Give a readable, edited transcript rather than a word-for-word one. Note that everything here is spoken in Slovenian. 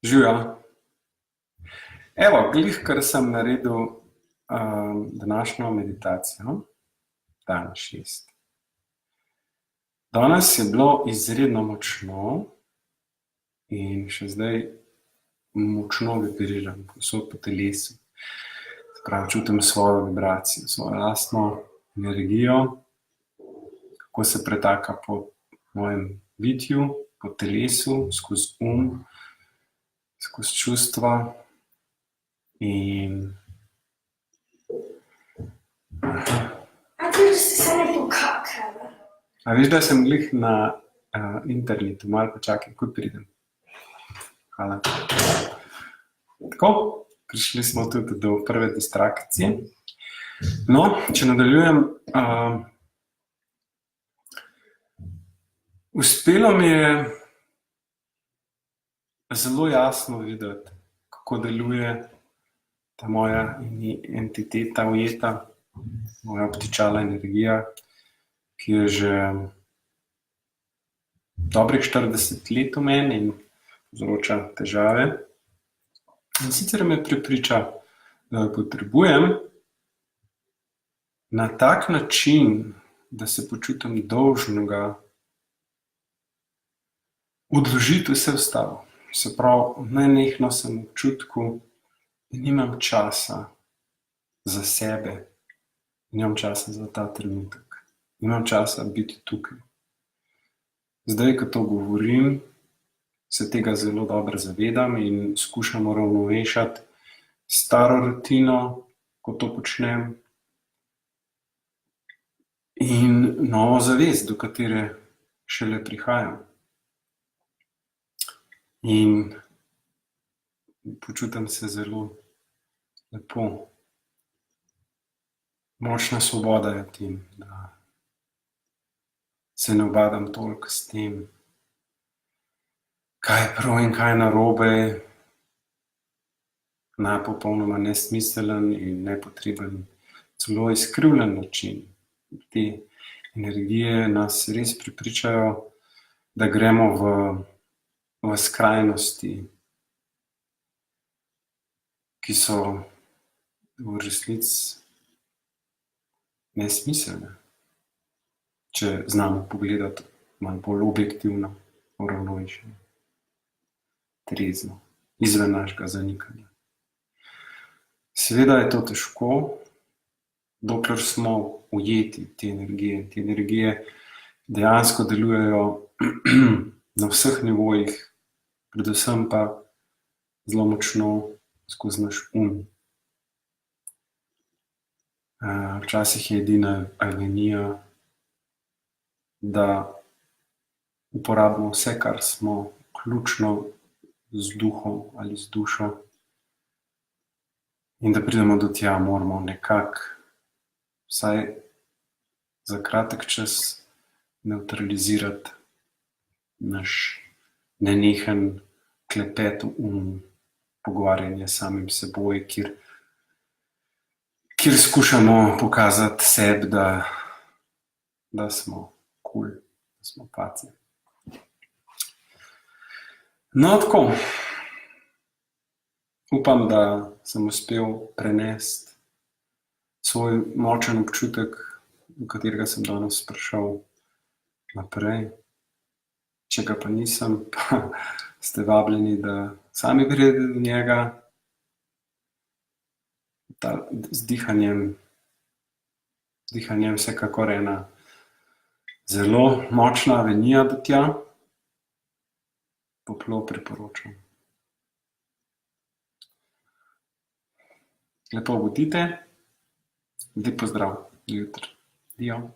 Živijo. Evo, glih, kar sem naredil današnjo meditacijo, dan 6. Danes je bilo izredno močno in še zdaj močno vibriram povsod po telesu. Se pravi, čutim svojo vibracijo, svojo lastno energijo, kako se pretaka po mojem bitju, po telesu, skozi skozi čustva. In a veš, da sem glih na internetu, malo počakaj, ko pridem. Hvala. Tako, prišli smo tudi do prve distrakcije. No, če nadaljujem, uspelo mi je zelo jasno videti, kako deluje ta moja entiteta ujeta, moja obtičala energija, ki je že dobrih 40 let v meni in povzroča težave. In sicer me prepriča, da jo potrebujem na tak način, da se počutim dolžnega odložiti vse ostalo. Se pravi, nenehno sem v občutku, da nimam časa za sebe, nimam časa za ta trenutek, nimam časa biti tukaj. Zdaj, ko to govorim, se tega zelo dobro zavedam in skušam uravnovešati staro rutino, ko to počnem, in novo zavest, do katere šele prihajam. In počutim se zelo lepo. Močna svoboda je v tem, da se ne ubadam toliko s tem, kaj je prav in kaj je narobe, na popolnoma nesmiseln in nepotreben, celo izkrivljen način. Te energije nas res prepričajo, da gremo v skrajnosti, ki so v resnici nesmiselne, če znamo pogledati malo bolj objektivno, uravnovešeno, trezno, izven našega zanikanja. Seveda je to težko, dokler smo ujeti te energije. Te energije dejansko delujejo na vseh nivojih, predvsem pa zelo močno skozi naš Včasih je edina agonija, da uporabimo vse, kar smo, vključno z duhom ali z dušo, in da pridemo do tja, moramo nekako vsaj za kratek čas nevtralizirati naš nenehen klepet pogovarjanje s samim seboj, kjer skušamo pokazati sebi, da smo cool, da smo paci. No, tako. Upam, da sem uspel prenesti svoj močen občutek, v katerega sem danes prišel naprej. Če ga pa nisem, pa ste vabljeni, da sami pridete do njega. Z dihanjem vsekakor ena zelo močna avenija do tja. Toplo priporočam. Lepo bodite, lep pozdrav do jutri. Dio.